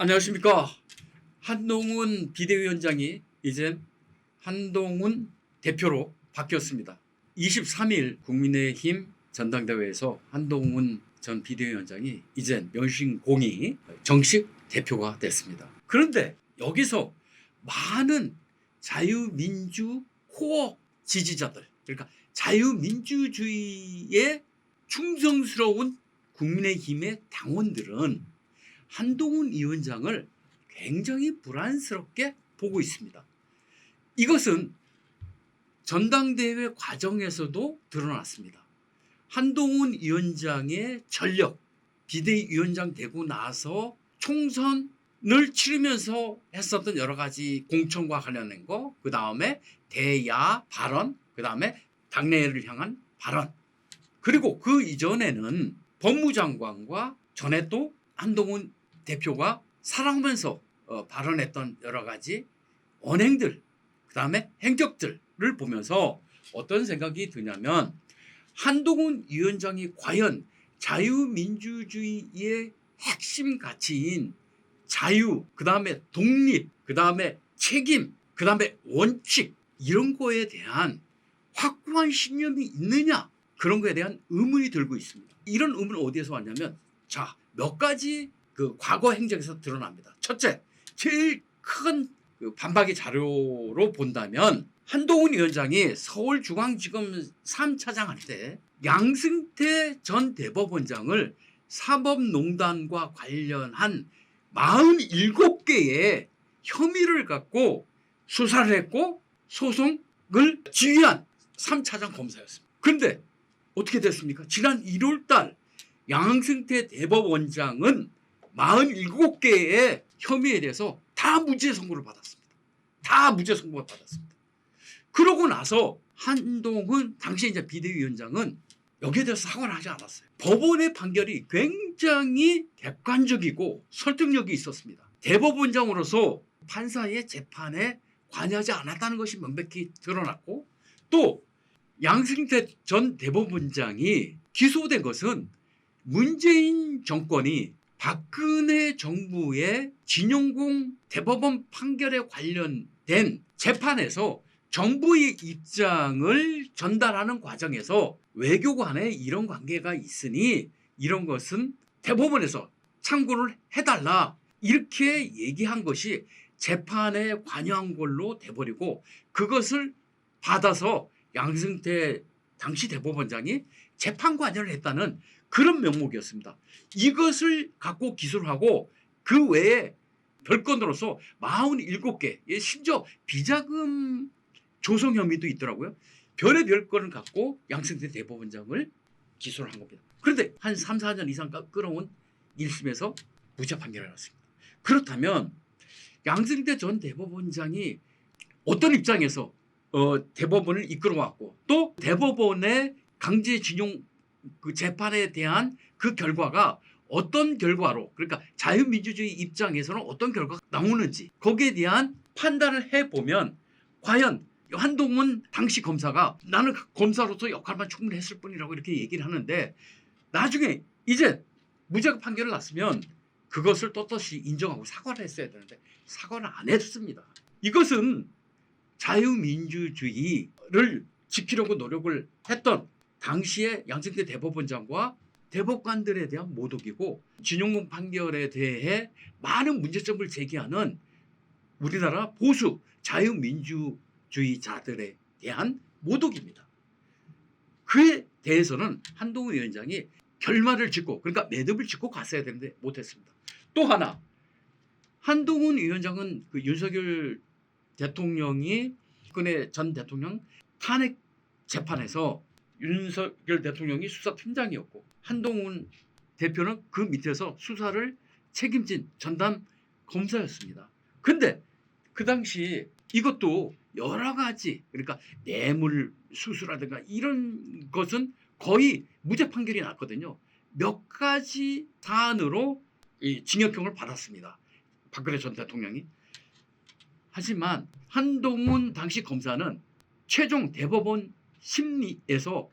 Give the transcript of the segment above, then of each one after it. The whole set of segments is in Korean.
안녕하십니까. 한동훈 비대위원장이 이제 한동훈 대표로 바뀌었습니다. 23일 국민의힘 전당대회에서 한동훈 전 비대위원장이 이제 명신공히 정식 대표가 됐습니다. 그런데 여기서 많은 자유민주 코어 지지자들, 그러니까 자유민주주의에 충성스러운 국민의힘의 당원들은 한동훈 위원장을 굉장히 불안스럽게 보고 있습니다. 이것은 전당대회 과정에서도 드러났습니다. 한동훈 위원장의 전력, 비대위원장 되고 나서 총선을 치르면서 했었던 여러 가지 공천과 관련된 거, 그 다음에 대야 발언, 그 다음에 당내를 향한 발언, 그리고 그 이전에는 법무장관과 전에 또 한동훈 대표가 살아오면서 발언했던 여러 가지 언행들, 그 다음에 행적들을 보면서 어떤 생각이 드냐면 한동훈 위원장이 과연 자유민주주의의 핵심 가치인 자유, 그 다음에 독립, 그 다음에 책임, 그 다음에 원칙, 이런 거에 대한 확고한 신념이 있느냐, 그런 거에 대한 의문이 들고 있습니다. 이런 의문은 어디에서 왔냐면 자, 몇 가지 그 과거 행적에서 드러납니다. 첫째, 제일 큰 반박의 자료로 본다면 한동훈 위원장이 서울중앙지검 3차장 할 때 양승태 전 대법원장을 사법농단과 관련한 47개의 혐의를 갖고 수사를 했고 소송을 지휘한 3차장 검사였습니다. 그런데 어떻게 됐습니까? 지난 1월 달 양승태 대법원장은 47개의 혐의에 대해서 다 무죄 선고를 받았습니다. 다 무죄 선고를 받았습니다. 그러고 나서 한동훈 당시 이제 비대위원장은 여기에 대해서 사과를 하지 않았어요. 법원의 판결이 굉장히 객관적이고 설득력이 있었습니다. 대법원장으로서 판사의 재판에 관여하지 않았다는 것이 명백히 드러났고, 또 양승태 전 대법원장이 기소된 것은 문재인 정권이 박근혜 정부의 진용공 대법원 판결에 관련된 재판에서 정부의 입장을 전달하는 과정에서 외교 간에 이런 관계가 있으니 이런 것은 대법원에서 참고를 해달라, 이렇게 얘기한 것이 재판에 관여한 걸로 돼버리고, 그것을 받아서 양승태 당시 대법원장이 재판 관여를 했다는 그런 명목이었습니다. 이것을 갖고 기소를 하고 그 외에 별건으로서 47개, 심지어 비자금 조성 혐의도 있더라고요. 별의 건을 갖고 양승태 대법원장을 기소를 한 겁니다. 그런데 한 3, 4년 이상 끌어온 1심에서 무죄 판결을 났습니다. 그렇다면 양승태 전 대법원장이 어떤 입장에서 대법원을 이끌어왔고, 또 대법원의 강제징용 그 재판에 대한 그 결과가 어떤 결과로, 그러니까 자유민주주의 입장에서는 어떤 결과가 나오는지 거기에 대한 판단을 해보면 과연 한동훈 당시 검사가 나는 검사로서 역할만 충분히 했을 뿐이라고 이렇게 얘기를 하는데, 나중에 이제 무죄 판결을 났으면 그것을 떳떳이 인정하고 사과를 했어야 되는데 사과를 안 했습니다. 이것은 자유민주주의를 지키려고 노력을 했던 당시의 양승태 대법원장과 대법관들에 대한 모독이고, 진용공 판결에 대해 많은 문제점을 제기하는 우리나라 보수 자유민주주의자들에 대한 모독입니다. 그에 대해서는 한동훈 위원장이 결말을 짓고, 그러니까 매듭을 짓고 갔어야 되는데 못했습니다. 또 하나, 한동훈 위원장은 그 윤석열 대통령이 박근혜 전 대통령 탄핵 재판에서 윤석열 대통령이 수사팀장이었고 한동훈 대표는 그 밑에서 수사를 책임진 전담 검사였습니다. 근데 그 당시 이것도 여러 가지, 그러니까 뇌물 수수라든가 이런 것은 거의 무죄 판결이 났거든요. 몇 가지 사안으로 징역형을 받았습니다. 박근혜 전 대통령이. 하지만 한동훈 당시 검사는 최종 대법원 심리에서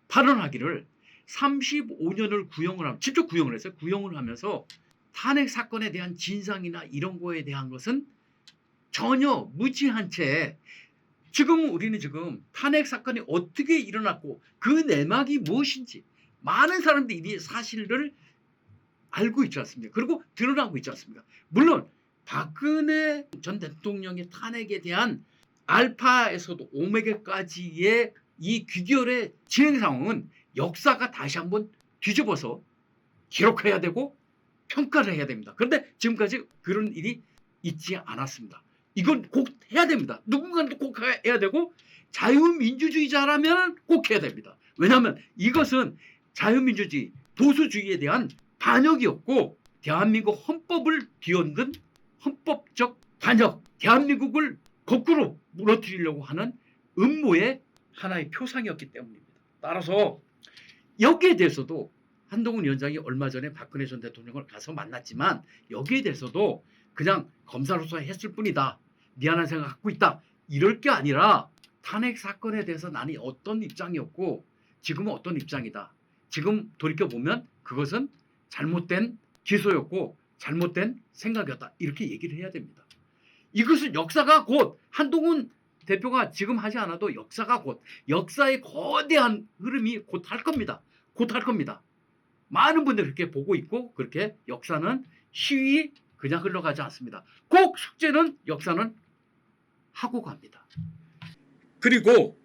발언하기를 35년을 구형을 직접 구형을 했어요. 구형을 하면서 탄핵 사건에 대한 진상이나 이런 거에 대한 것은 전혀 무지한 채 지금 우리는 지금 탄핵 사건이 어떻게 일어났고 그 내막이 무엇인지 많은 사람들이 이 사실을 알고 있지 않습니까? 그리고 드러나고 있지 않습니까? 물론 박근혜 전 대통령의 탄핵에 대한 알파에서도 오메가까지의 이 귀결의 진행 상황은 역사가 다시 한번 뒤집어서 기록해야 되고 평가를 해야 됩니다. 그런데 지금까지 그런 일이 있지 않았습니다. 이건 꼭 해야 됩니다. 누군가는 꼭 해야 되고 자유민주주의자라면 꼭 해야 됩니다. 왜냐하면 이것은 자유민주주의, 보수주의에 대한 반역이었고 대한민국 헌법을 뒤흔든 헌법적 반역, 대한민국을 거꾸로 무너뜨리려고 하는 음모의 하나의 표상이었기 때문입니다. 따라서 여기에 대해서도 한동훈 위원장이 얼마 전에 박근혜 전 대통령을 가서 만났지만 여기에 대해서도 그냥 검사로서 했을 뿐이다. 미안한 생각 갖고 있다. 이럴 게 아니라 탄핵 사건에 대해서 나는 어떤 입장이었고 지금은 어떤 입장이다. 지금 돌이켜보면 그것은 잘못된 기소였고 잘못된 생각이었다. 이렇게 얘기를 해야 됩니다. 이것은 역사가 곧 한동훈 대표가 지금 하지 않아도 역사가 곧 역사의 거대한 흐름이 곧 할 겁니다. 곧 할 겁니다. 많은 분들이 그렇게 보고 있고 그렇게 역사는 시위 그냥 흘러가지 않습니다. 꼭 숙제는 역사는 하고 갑니다. 그리고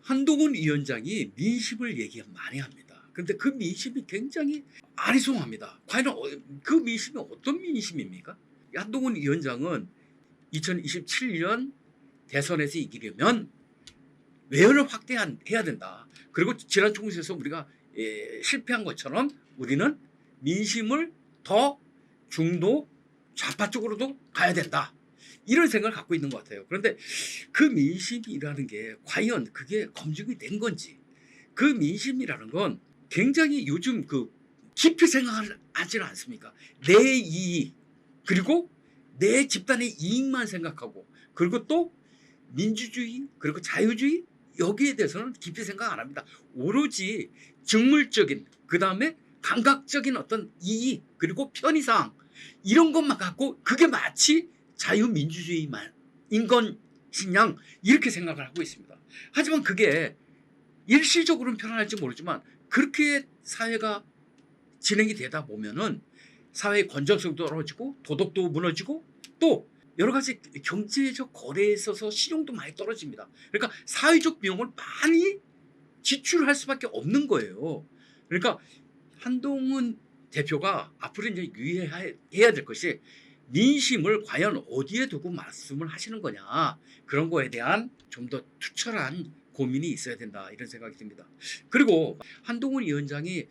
한동훈 위원장이 민심을 얘기 많이 합니다. 그런데 그 민심이 굉장히 아리송합니다. 과연 그 민심이 어떤 민심입니까? 한동훈 위원장은 2027년 대선에서 이기려면 외연을 확대해야 된다. 그리고 지난 총선에서 우리가 실패한 것처럼 우리는 민심을 더 중도 좌파 쪽으로도 가야 된다. 이런 생각을 갖고 있는 것 같아요. 그런데 그 민심이라는 게 과연 그게 검증이 된 건지, 그 민심이라는 건 굉장히 요즘 그 깊이 생각을 하지는 않습니까? 내 이익, 그리고 내 집단의 이익만 생각하고, 그리고 또 민주주의, 그리고 자유주의, 여기에 대해서는 깊이 생각 안 합니다. 오로지 직물적인, 그 다음에 감각적인 어떤 이익, 그리고 편의사항, 이런 것만 갖고 그게 마치 자유민주주의만 인권신양 이렇게 생각을 하고 있습니다. 하지만 그게 일시적으로는 편안할지 모르지만 그렇게 사회가 진행이 되다 보면은 사회의 건전성도 떨어지고 도덕도 무너지고 또 여러 가지 경제적 거래에 있어서 실용도 많이 떨어집니다. 그러니까 사회적 비용을 많이 지출할 수밖에 없는 거예요. 그러니까 한동훈 대표가 앞으로 이제 유의해야 될 것이 민심을 과연 어디에 두고 말씀을 하시는 거냐, 그런 거에 대한 좀 더 투철한 고민이 있어야 된다, 이런 생각이 듭니다. 그리고 한동훈 위원장이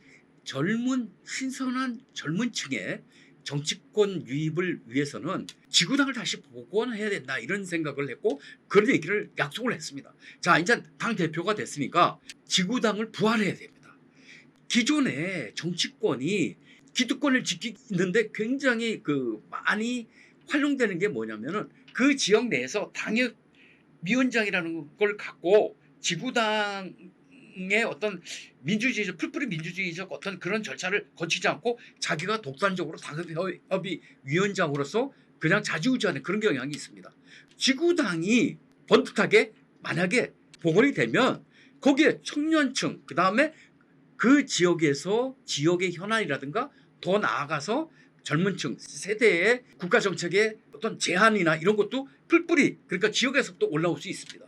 신선한 젊은 층의 정치권 유입을 위해서는 지구당을 다시 복원해야 된다, 이런 생각을 했고 그런 얘기를 약속을 했습니다. 자, 이제 당 대표가 됐으니까 지구당을 부활해야 됩니다. 기존의 정치권이 기득권을 지키는데 굉장히 많이 활용되는 게 뭐냐면은 그 지역 내에서 당협 위원장이라는 걸 갖고 지구당의 어떤 민주주의적, 풀뿌리 민주주의적 어떤 그런 절차를 거치지 않고 자기가 독단적으로 당협위 위원장으로서 그냥 자지우지하는 그런 경향이 있습니다. 지구당이 번듯하게 만약에 복원이 되면 거기에 청년층, 그 다음에 그 지역에서 지역의 현안이라든가 더 나아가서 젊은 층 세대의 국가 정책의 어떤 제한이나 이런 것도 풀뿌리, 그러니까 지역에서부터 올라올 수 있습니다.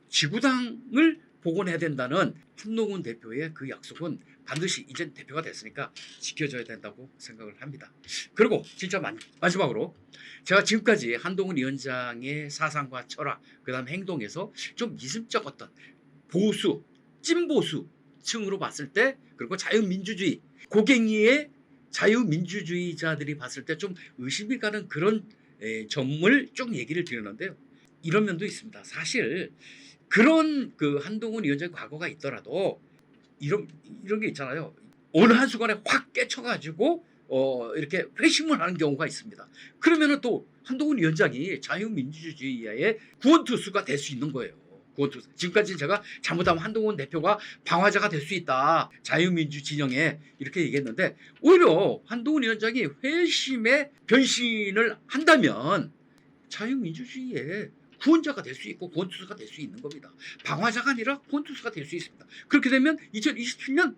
지구당을 복원해야 된다는 한동훈 대표의 그 약속은 반드시 이제 대표가 됐으니까 지켜져야 된다고 생각을 합니다. 그리고 진짜 마지막으로 제가 지금까지 한동훈 위원장의 사상과 철학, 그 다음 행동에서 좀 미심쩍 어떤 보수, 찐보수 층으로 봤을 때, 그리고 자유민주주의, 고갱이의 자유민주주의자들이 봤을 때 좀 의심이 가는 그런 점을 쭉 얘기를 드렸는데요. 이런 면도 있습니다. 사실 그런 그 한동훈 위원장의 과거가 있더라도 이런 게 있잖아요. 어느 한순간에 확 깨쳐가지고 이렇게 회심을 하는 경우가 있습니다. 그러면은 또 한동훈 위원장이 자유민주주의의 구원투수가 될 수 있는 거예요. 구원투사. 지금까지 제가 잘못하면 한동훈 대표가 방화자가 될 수 있다. 자유민주 진영에 이렇게 얘기했는데 오히려 한동훈 위원장이 회심의 변신을 한다면 자유민주주의의 구원자가 될 수 있고 구원투수가 될 수 있는 겁니다. 방화자가 아니라 구원투수가 될 수 있습니다. 그렇게 되면 2027년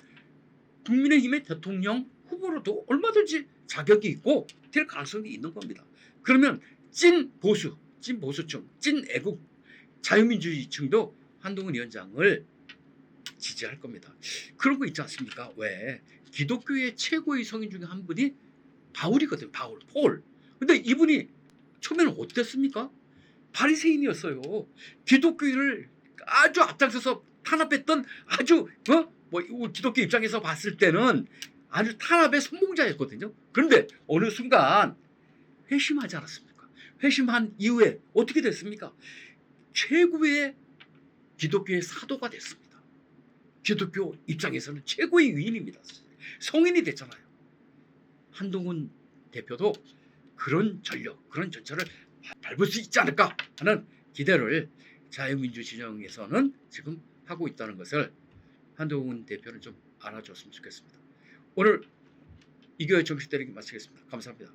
국민의힘의 대통령 후보로도 얼마든지 자격이 있고 될 가능성이 있는 겁니다. 그러면 찐 보수층, 찐 애국 자유민주주의층도 한동훈 위원장을 지지할 겁니다. 그런 거 있지 않습니까? 왜? 기독교의 최고의 성인 중에 한 분이 바울이거든요. 폴. 근데 이분이 처음에는 어땠습니까? 바리새인이었어요. 기독교를 아주 앞장서서 탄압했던 아주 기독교 입장에서 봤을 때는 아주 탄압의 선봉자였거든요. 그런데 어느 순간 회심하지 않았습니까? 회심한 이후에 어떻게 됐습니까? 최고의 기독교의 사도가 됐습니다. 기독교 입장에서는 최고의 위인입니다. 성인이 됐잖아요. 한동훈 대표도 그런 전력, 그런 전철을 밟을 수 있지 않을까 하는 기대를 자유민주 진영에서는 지금 하고 있다는 것을 한동훈 대표는 좀 알아줬으면 좋겠습니다. 오늘 이교의 정식 때리기 마치겠습니다. 감사합니다.